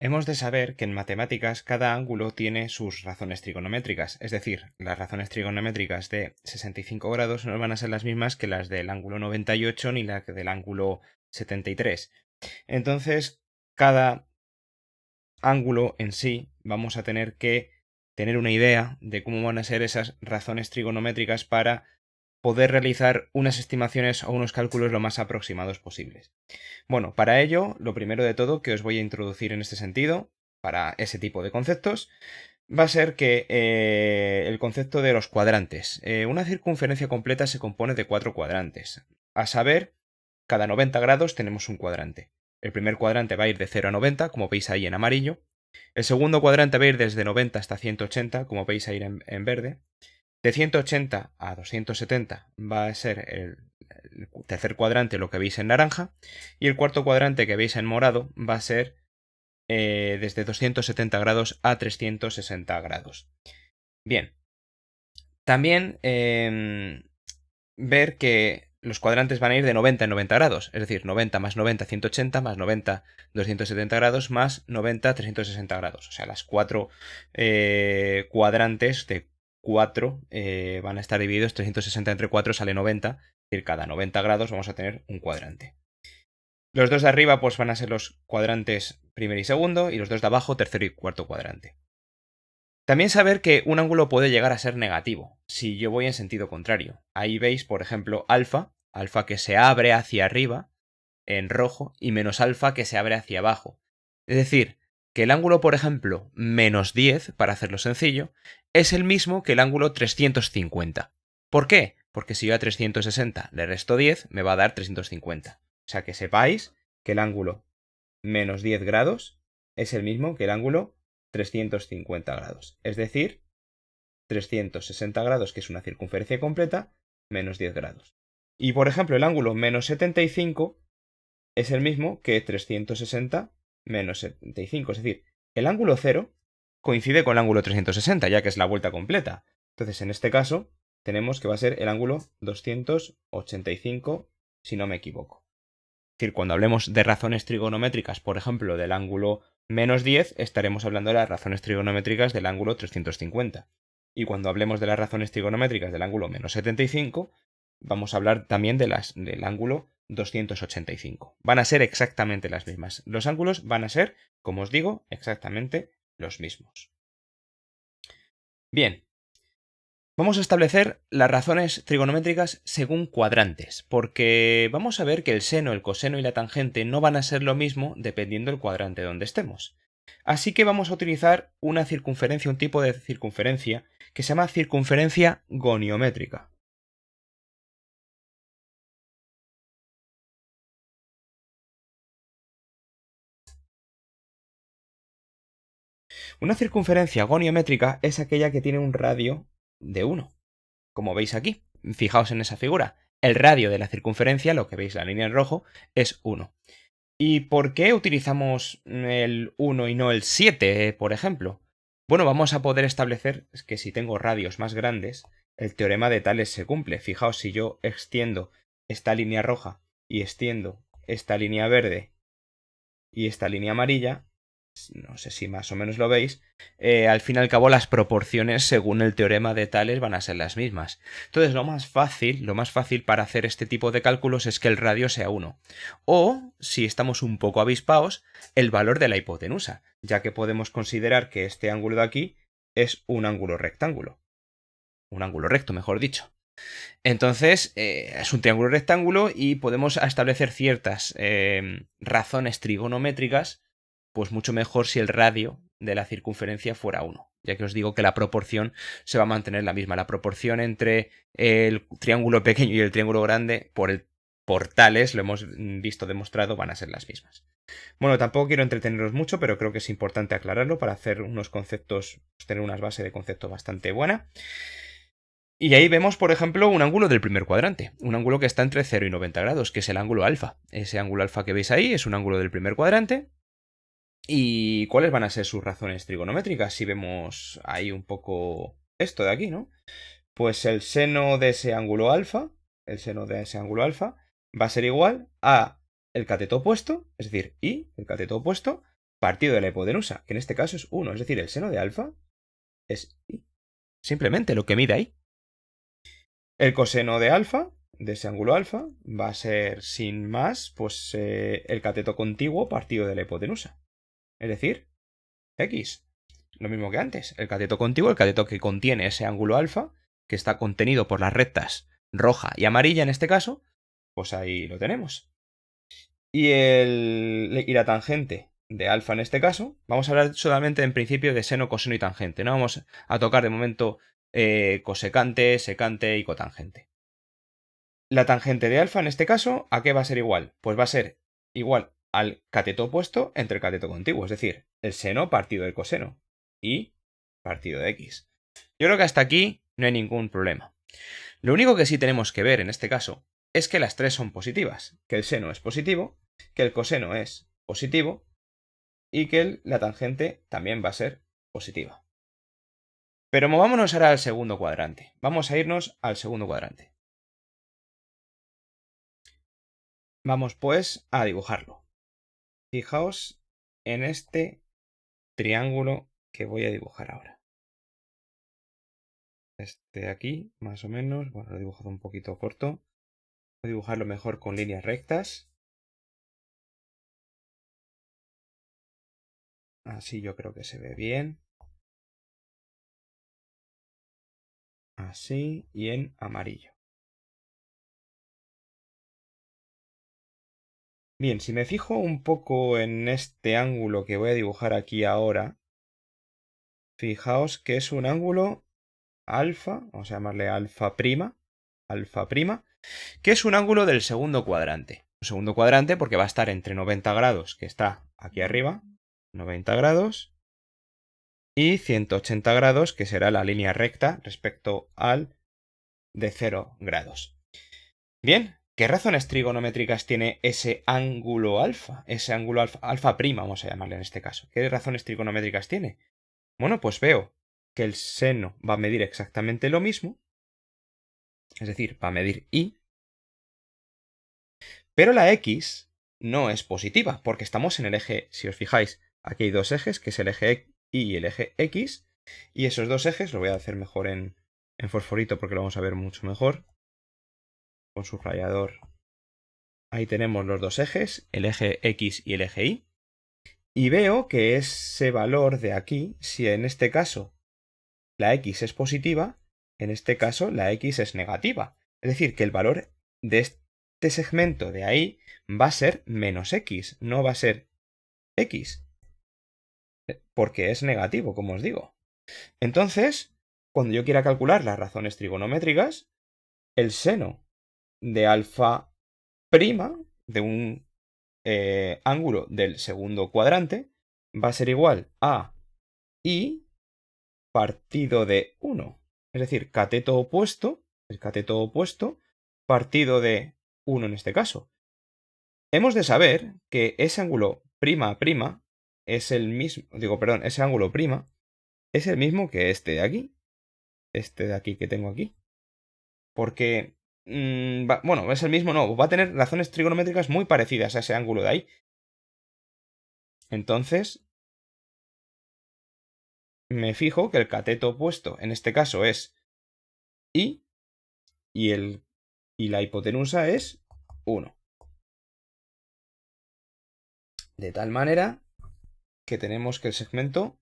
Hemos de saber que en matemáticas cada ángulo tiene sus razones trigonométricas, es decir, las razones trigonométricas de 65 grados no van a ser las mismas que las del ángulo 98 ni las del ángulo 73. Entonces, cada ángulo en sí vamos a tener que tener una idea de cómo van a ser esas razones trigonométricas para poder realizar unas estimaciones o unos cálculos lo más aproximados posibles. Bueno, para ello, lo primero de todo que os voy a introducir en este sentido, para ese tipo de conceptos, va a ser que el concepto de los cuadrantes. Una circunferencia completa se compone de 4 cuadrantes. A saber, cada 90 grados tenemos un cuadrante. El primer cuadrante va a ir de 0 a 90, como veis ahí en amarillo. El segundo cuadrante va a ir desde 90 hasta 180, como veis ahí en verde. De 180 a 270 va a ser el tercer cuadrante, lo que veis en naranja. Y el cuarto cuadrante que veis en morado va a ser desde 270 grados a 360 grados. Bien. También ver que los cuadrantes van a ir de 90 en 90 grados, es decir, 90 más 90, 180, más 90, 270 grados, más 90, 360 grados. O sea, las 4 cuadrantes de 4 van a estar divididos, 360 entre 4 sale 90, es decir, cada 90 grados vamos a tener un cuadrante. Los dos de arriba pues van a ser los cuadrantes primero y segundo, y los dos de abajo tercero y cuarto cuadrante. También saber que un ángulo puede llegar a ser negativo, si yo voy en sentido contrario. Ahí veis, por ejemplo, alfa que se abre hacia arriba, en rojo, y menos alfa que se abre hacia abajo. Es decir, que el ángulo, por ejemplo, menos 10, para hacerlo sencillo, es el mismo que el ángulo 350. ¿Por qué? Porque si yo a 360 le resto 10, me va a dar 350. O sea que sepáis que el ángulo menos 10 grados es el mismo que el ángulo 350 grados. Es decir, 360 grados, que es una circunferencia completa, menos 10 grados. Y por ejemplo, el ángulo menos 75 es el mismo que 360 menos 75. Es decir, el ángulo 0 coincide con el ángulo 360, ya que es la vuelta completa. Entonces, en este caso, tenemos que va a ser el ángulo 285, si no me equivoco. Es decir, cuando hablemos de razones trigonométricas, por ejemplo, del ángulo menos 10, estaremos hablando de las razones trigonométricas del ángulo 350. Y cuando hablemos de las razones trigonométricas del ángulo menos 75, vamos a hablar también del ángulo 285. Van a ser exactamente las mismas. Los ángulos van a ser, como os digo, exactamente los mismos. Bien. Vamos a establecer las razones trigonométricas según cuadrantes, porque vamos a ver que el seno, el coseno y la tangente no van a ser lo mismo dependiendo del cuadrante donde estemos. Así que vamos a utilizar una circunferencia, un tipo de circunferencia que se llama circunferencia goniométrica. Una circunferencia goniométrica es aquella que tiene un radio de 1, como veis aquí. Fijaos en esa figura. El radio de la circunferencia, lo que veis la línea en rojo, es 1. ¿Y por qué utilizamos el 1 y no el 7, por ejemplo? Bueno, vamos a poder establecer que si tengo radios más grandes, el teorema de Tales se cumple. Fijaos, si yo extiendo esta línea roja y extiendo esta línea verde y esta línea amarilla, no sé si más o menos lo veis, al fin y al cabo las proporciones según el teorema de Tales van a ser las mismas. Entonces lo más fácil para hacer este tipo de cálculos es que el radio sea 1. O, si estamos un poco avispaos, el valor de la hipotenusa, ya que podemos considerar que este ángulo de aquí es un ángulo rectángulo. Un ángulo recto, mejor dicho. Entonces, es un triángulo rectángulo y podemos establecer ciertas razones trigonométricas pues mucho mejor si el radio de la circunferencia fuera 1, ya que os digo que la proporción se va a mantener la misma. La proporción entre el triángulo pequeño y el triángulo grande, por Tales, lo hemos visto demostrado, van a ser las mismas. Bueno, tampoco quiero entreteneros mucho, pero creo que es importante aclararlo para hacer unos conceptos, tener una base de conceptos bastante buena. Y ahí vemos, por ejemplo, un ángulo del primer cuadrante, un ángulo que está entre 0 y 90 grados, que es el ángulo alfa. Ese ángulo alfa que veis ahí es un ángulo del primer cuadrante. ¿Y cuáles van a ser sus razones trigonométricas? Si vemos ahí un poco esto de aquí, ¿no? Pues el seno de ese ángulo alfa, va a ser igual a el cateto opuesto, es decir, y, el cateto opuesto, partido de la hipotenusa, que en este caso es 1. Es decir, el seno de alfa es i. Simplemente lo que mide ahí. El coseno de alfa, de ese ángulo alfa, va a ser sin más, pues el cateto contiguo partido de la hipotenusa. Es decir, x. Lo mismo que antes. El cateto contiguo, el cateto que contiene ese ángulo alfa, que está contenido por las rectas roja y amarilla en este caso, pues ahí lo tenemos. Y la tangente de alfa en este caso, vamos a hablar solamente en principio de seno, coseno y tangente. No vamos a tocar de momento cosecante, secante y cotangente. La tangente de alfa en este caso, ¿a qué va a ser igual? Pues va a ser igual al cateto opuesto entre el cateto contiguo, es decir, el seno partido del coseno y partido de x. Yo creo que hasta aquí no hay ningún problema. Lo único que sí tenemos que ver en este caso es que las tres son positivas, que el seno es positivo, que el coseno es positivo y que la tangente también va a ser positiva. Pero movámonos ahora al segundo cuadrante. Vamos a irnos al segundo cuadrante. Vamos pues a dibujarlo. Fijaos en este triángulo que voy a dibujar ahora. Este de aquí, más o menos, bueno, lo he dibujado un poquito corto. Voy a dibujarlo mejor con líneas rectas. Así yo creo que se ve bien. Así y en amarillo. Bien, si me fijo un poco en este ángulo que voy a dibujar aquí ahora, fijaos que es un ángulo alfa, vamos a llamarle alfa prima, que es un ángulo del segundo cuadrante. Un segundo cuadrante porque va a estar entre 90 grados, que está aquí arriba, 90 grados, y 180 grados, que será la línea recta respecto al de 0 grados. Bien, ¿qué razones trigonométricas tiene ese ángulo alfa? Ese ángulo alfa prima, vamos a llamarle en este caso. ¿Qué razones trigonométricas tiene? Bueno, pues veo que el seno va a medir exactamente lo mismo, es decir, va a medir i, pero la x no es positiva, porque estamos en el eje, si os fijáis, aquí hay dos ejes, que es el eje y el eje x, y esos dos ejes, lo voy a hacer mejor en fosforito porque lo vamos a ver mucho mejor, con subrayador. Ahí tenemos los dos ejes, el eje x y el eje y. Y veo que ese valor de aquí, si en este caso la x es positiva, en este caso la x es negativa. Es decir, que el valor de este segmento de ahí va a ser menos x, no va a ser x. Porque es negativo, como os digo. Entonces, cuando yo quiera calcular las razones trigonométricas, el seno de alfa prima, de un ángulo del segundo cuadrante, va a ser igual a i partido de 1. Es decir, cateto opuesto, el cateto opuesto, partido de 1 en este caso. Hemos de saber que ese ángulo prima prima es el mismo, ese ángulo prima es el mismo que este de aquí. Este de aquí que tengo aquí. Porque, bueno, es el mismo, no, va a tener razones trigonométricas muy parecidas a ese ángulo de ahí. Entonces, me fijo que el cateto opuesto en este caso es i y la hipotenusa es 1. De tal manera que tenemos que el segmento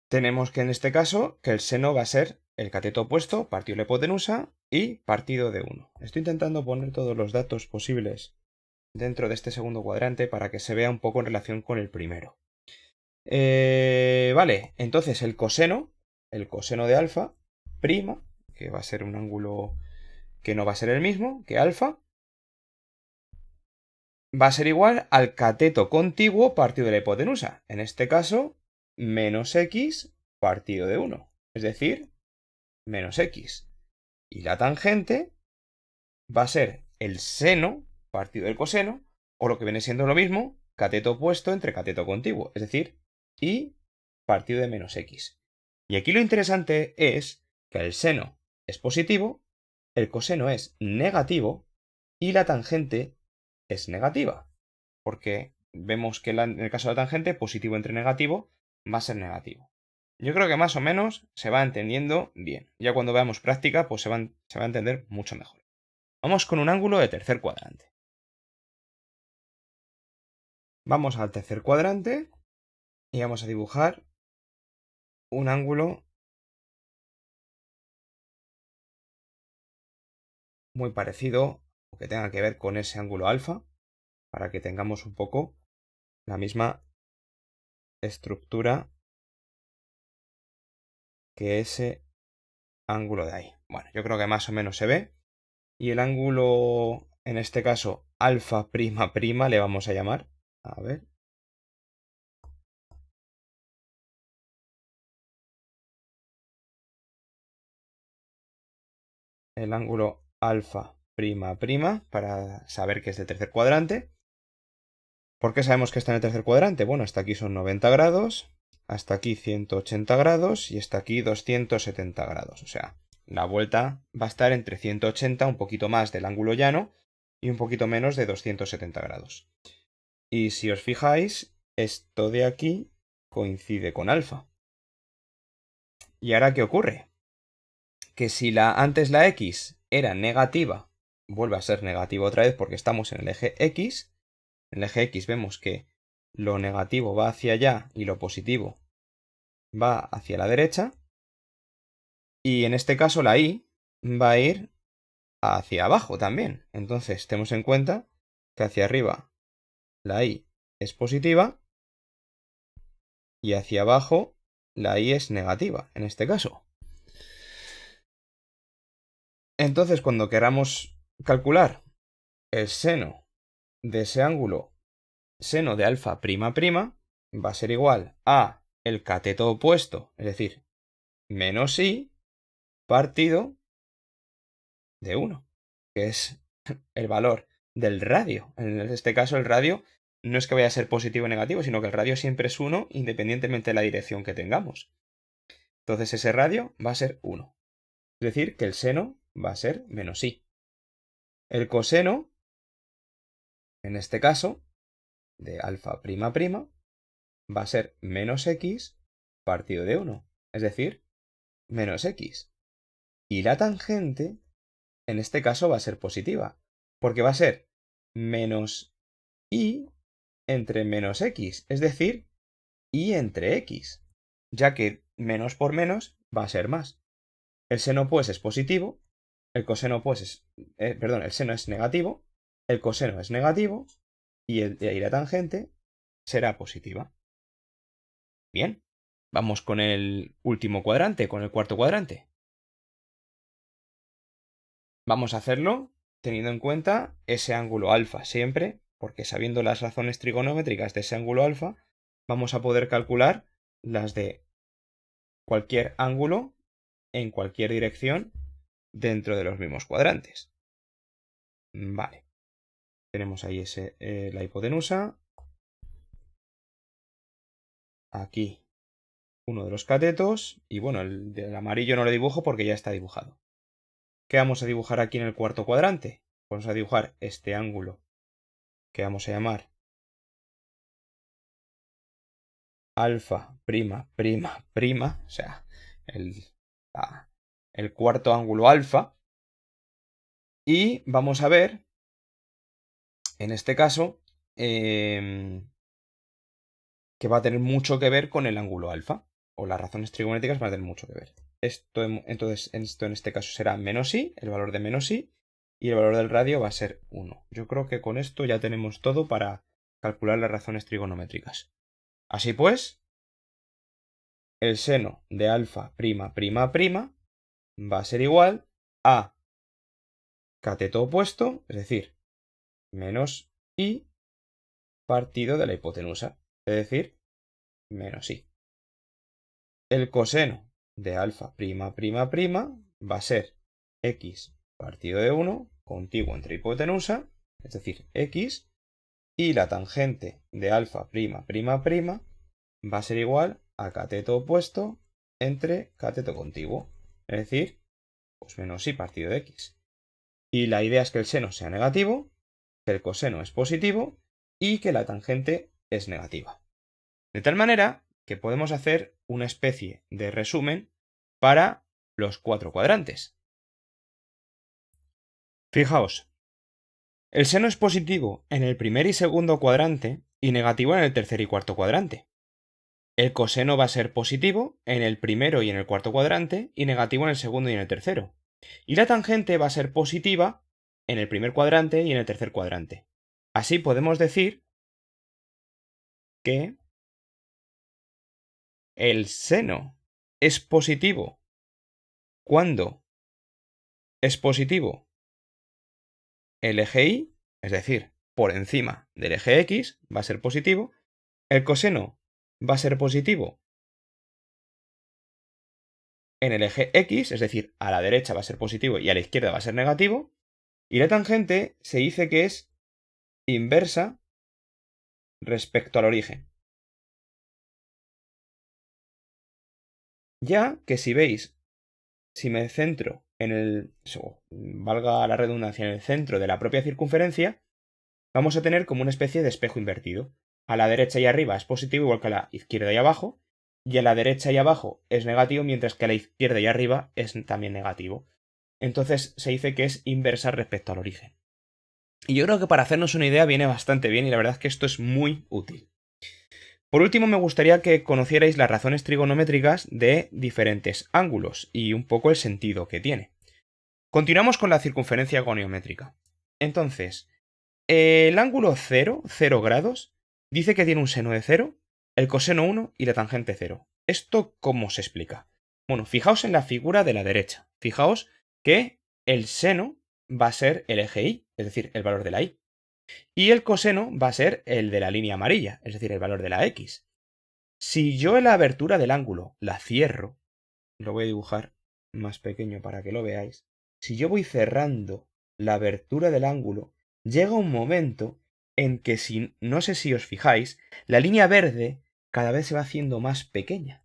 tenemos que en este caso que el seno va a ser el cateto opuesto partido la hipotenusa y partido de 1. Estoy intentando poner todos los datos posibles dentro de este segundo cuadrante para que se vea un poco en relación con el primero. Vale, entonces el coseno de alfa prima, que va a ser un ángulo que no va a ser el mismo que alfa, va a ser igual al cateto contiguo partido de la hipotenusa. En este caso, menos x partido de 1. Es decir, menos x. Y la tangente va a ser el seno partido del coseno, o lo que viene siendo lo mismo, cateto opuesto entre cateto contiguo. Es decir, y partido de menos x. Y aquí lo interesante es que el seno es positivo, el coseno es negativo y la tangente es negativa, porque vemos que en el caso de la tangente, positivo entre negativo va a ser negativo. Yo creo que más o menos se va entendiendo bien. Ya cuando veamos práctica, pues se va a entender mucho mejor. Vamos con un ángulo de tercer cuadrante. Vamos al tercer cuadrante y vamos a dibujar un ángulo muy parecido o que tenga que ver con ese ángulo alfa, para que tengamos un poco la misma estructura que ese ángulo de ahí. Bueno, yo creo que más o menos se ve. Y el ángulo, en este caso, alfa prima prima, le vamos a llamar. A ver. El ángulo alfa prima prima, para saber que es del tercer cuadrante. ¿Por qué sabemos que está en el tercer cuadrante? Bueno, hasta aquí son 90 grados, hasta aquí 180 grados y hasta aquí 270 grados. O sea, la vuelta va a estar entre 180, un poquito más del ángulo llano, y un poquito menos de 270 grados. Y si os fijáis, esto de aquí coincide con alfa. ¿Y ahora qué ocurre? Que si antes la x era negativa, vuelve a ser negativa otra vez porque estamos en el eje x. En el eje X vemos que lo negativo va hacia allá y lo positivo va hacia la derecha. Y en este caso la Y va a ir hacia abajo también. Entonces tenemos en cuenta que hacia arriba la Y es positiva y hacia abajo la Y es negativa, en este caso. Entonces cuando queramos calcular el seno de ese ángulo, seno de alfa prima prima, va a ser igual a el cateto opuesto, es decir, menos I partido de 1, que es el valor del radio. En este caso, el radio no es que vaya a ser positivo o negativo, sino que el radio siempre es 1 independientemente de la dirección que tengamos. Entonces ese radio va a ser 1. Es decir, que el seno va a ser menos i. El coseno, en este caso, de alfa prima prima, va a ser menos x partido de 1. Es decir, menos x. Y la tangente, en este caso, va a ser positiva, porque va a ser menos y entre menos x, es decir, y entre x, ya que menos por menos va a ser más. El seno pues es positivo, el coseno pues es, el seno es negativo, el coseno es negativo y la tangente será positiva. Bien, vamos con el último cuadrante, con el cuarto cuadrante. Vamos a hacerlo teniendo en cuenta ese ángulo alfa siempre, porque sabiendo las razones trigonométricas de ese ángulo alfa, vamos a poder calcular las de cualquier ángulo en cualquier dirección dentro de los mismos cuadrantes. Vale. Tenemos ahí la hipotenusa. Aquí uno de los catetos. Y bueno, el del amarillo no lo dibujo porque ya está dibujado. ¿Qué vamos a dibujar aquí en el cuarto cuadrante? Vamos a dibujar este ángulo que vamos a llamar alfa prima prima prima. O sea, el cuarto ángulo alfa. Y vamos a ver, en este caso, que va a tener mucho que ver con el ángulo alfa. O las razones trigonométricas van a tener mucho que ver. Entonces, esto en este caso será menos i, el valor de menos i, y el valor del radio va a ser 1. Yo creo que con esto ya tenemos todo para calcular las razones trigonométricas. Así pues, el seno de alfa prima prima prima va a ser igual a cateto opuesto, es decir, menos i partido de la hipotenusa, es decir, menos i. El coseno de alfa prima prima prima va a ser x partido de 1 contiguo entre hipotenusa, es decir, x, y la tangente de alfa prima prima prima va a ser igual a cateto opuesto entre cateto contiguo, es decir, pues menos i partido de x. Y la idea es que el seno sea negativo, que el coseno es positivo y que la tangente es negativa. De tal manera que podemos hacer una especie de resumen para los 4 cuadrantes. Fijaos, el seno es positivo en el primer y segundo cuadrante y negativo en el tercer y cuarto cuadrante. El coseno va a ser positivo en el primero y en el cuarto cuadrante y negativo en el segundo y en el tercero. Y la tangente va a ser positiva en el primer cuadrante y en el tercer cuadrante. Así podemos decir que el seno es positivo cuando es positivo el eje Y, es decir, por encima del eje X, va a ser positivo. El coseno va a ser positivo en el eje X, es decir, a la derecha va a ser positivo y a la izquierda va a ser negativo. Y la tangente se dice que es inversa respecto al origen. Ya que si veis, si me centro en el, valga la redundancia, en el centro de la propia circunferencia, vamos a tener como una especie de espejo invertido. A la derecha y arriba es positivo igual que a la izquierda y abajo, y a la derecha y abajo es negativo, mientras que a la izquierda y arriba es también negativo. Entonces se dice que es inversa respecto al origen. Y yo creo que para hacernos una idea viene bastante bien y la verdad es que esto es muy útil. Por último, me gustaría que conocierais las razones trigonométricas de diferentes ángulos y un poco el sentido que tiene. Continuamos con la circunferencia goniométrica. Entonces, el ángulo 0, 0 grados, dice que tiene un seno de 0, el coseno 1 y la tangente 0. ¿Esto cómo se explica? Bueno, fijaos en la figura de la derecha. Fijaos que el seno va a ser el eje Y, es decir, el valor de la Y. Y el coseno va a ser el de la línea amarilla, es decir, el valor de la X. Si yo en la abertura del ángulo la cierro, lo voy a dibujar más pequeño para que lo veáis, si yo voy cerrando la abertura del ángulo, llega un momento en que, si no sé si os fijáis, la línea verde cada vez se va haciendo más pequeña.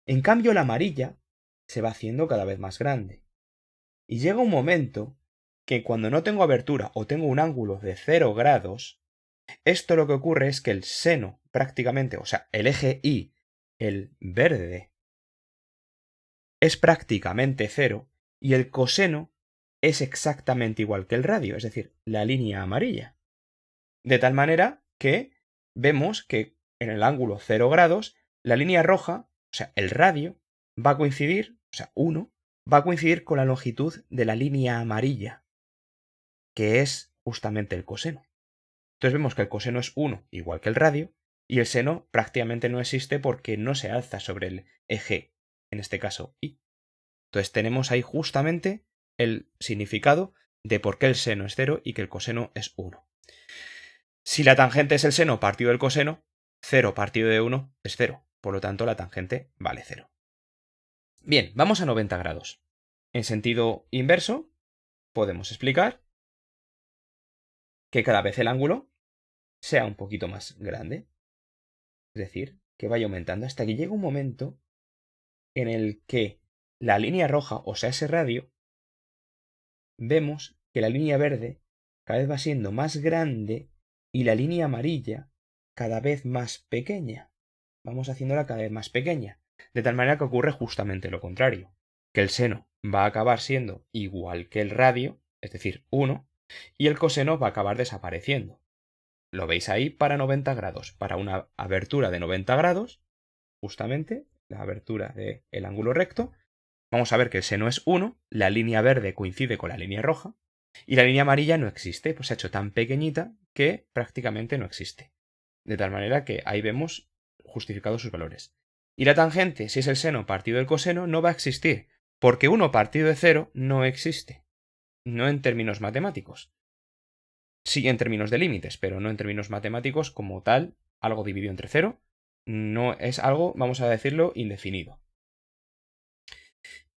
En cambio, la amarilla se va haciendo cada vez más grande. Y llega un momento que cuando no tengo abertura o tengo un ángulo de 0 grados, esto lo que ocurre es que el seno prácticamente, o sea, el eje Y, el verde, es prácticamente 0 y el coseno es exactamente igual que el radio, es decir, la línea amarilla. De tal manera que vemos que en el ángulo 0 grados, la línea roja, o sea, el radio, va a coincidir, o sea, 1, va a coincidir con la longitud de la línea amarilla, que es justamente el coseno. Entonces vemos que el coseno es 1, igual que el radio, y el seno prácticamente no existe porque no se alza sobre el eje, en este caso Y. Entonces tenemos ahí justamente el significado de por qué el seno es 0 y que el coseno es 1. Si la tangente es el seno partido del coseno, 0 partido de 1 es 0. Por lo tanto, la tangente vale 0. Bien, vamos a 90 grados. En sentido inverso, podemos explicar que cada vez el ángulo sea un poquito más grande. Es decir, que vaya aumentando hasta que llegue un momento en el que la línea roja, o sea, ese radio, vemos que la línea verde cada vez va siendo más grande y la línea amarilla cada vez más pequeña. Vamos haciéndola cada vez más pequeña, de tal manera que ocurre justamente lo contrario, que el seno va a acabar siendo igual que el radio, es decir, 1, y el coseno va a acabar desapareciendo. Lo veis ahí para 90 grados, para una abertura de 90 grados, justamente la abertura del ángulo recto. Vamos a ver que el seno es 1, la línea verde coincide con la línea roja, y la línea amarilla no existe, pues se ha hecho tan pequeñita que prácticamente no existe. De tal manera que ahí vemos justificados sus valores. Y la tangente, si es el seno partido del coseno, no va a existir, porque 1 partido de 0 no existe. No en términos matemáticos. Sí en términos de límites, pero no en términos matemáticos como tal, algo dividido entre 0, no es algo, vamos a decirlo, indefinido.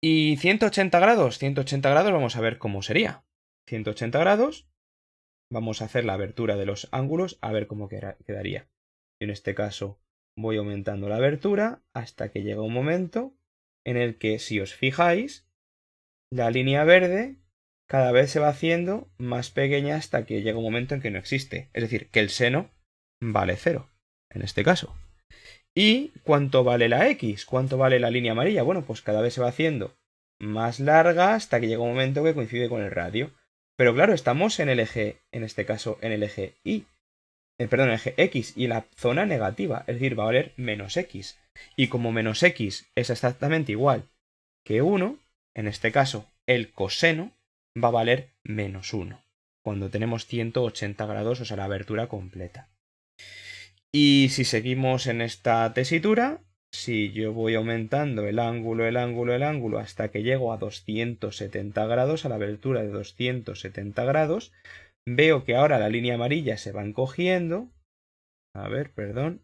Y 180 grados, 180 grados vamos a ver cómo sería. 180 grados, vamos a hacer la abertura de los ángulos a ver cómo quedaría. En este caso voy aumentando la abertura hasta que llega un momento en el que, si os fijáis, la línea verde cada vez se va haciendo más pequeña hasta que llega un momento en que no existe. Es decir, que el seno vale 0, en este caso. ¿Y cuánto vale la X? ¿Cuánto vale la línea amarilla? Bueno, pues cada vez se va haciendo más larga hasta que llega un momento que coincide con el radio. Pero claro, estamos en el eje, en este caso, en el eje Y. Perdón, el eje X y la zona negativa, es decir, va a valer menos X. Y como menos X es exactamente igual que 1, en este caso el coseno va a valer menos 1, cuando tenemos 180 grados, o sea, la abertura completa. Y si seguimos en esta tesitura, si yo voy aumentando el ángulo hasta que llego a 270 grados, a la abertura de 270 grados, veo que ahora la línea amarilla se va encogiendo. A ver, perdón.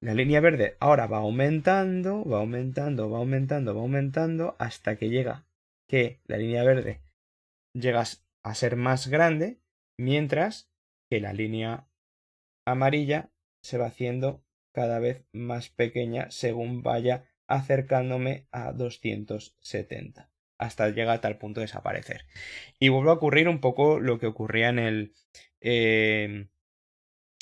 La línea verde ahora va aumentando, va aumentando, va aumentando, va aumentando, hasta que llega que la línea verde llega a ser más grande, mientras que la línea amarilla se va haciendo cada vez más pequeña según vaya acercándome a 270, hasta llegar a tal punto de desaparecer. Y vuelve a ocurrir un poco lo que ocurría en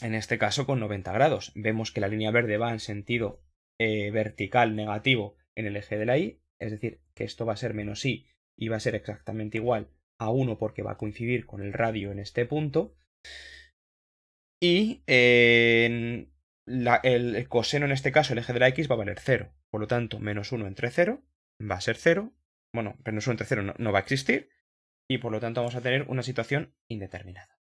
este caso con 90 grados. Vemos que la línea verde va en sentido vertical negativo en el eje de la Y, es decir, que esto va a ser menos Y y va a ser exactamente igual a 1 porque va a coincidir con el radio en este punto. Y el coseno en este caso, el eje de la X, va a valer 0. Por lo tanto, menos 1 entre 0 va a ser 0. Bueno, menos 1 entre 0 no va a existir. Y por lo tanto vamos a tener una situación indeterminada.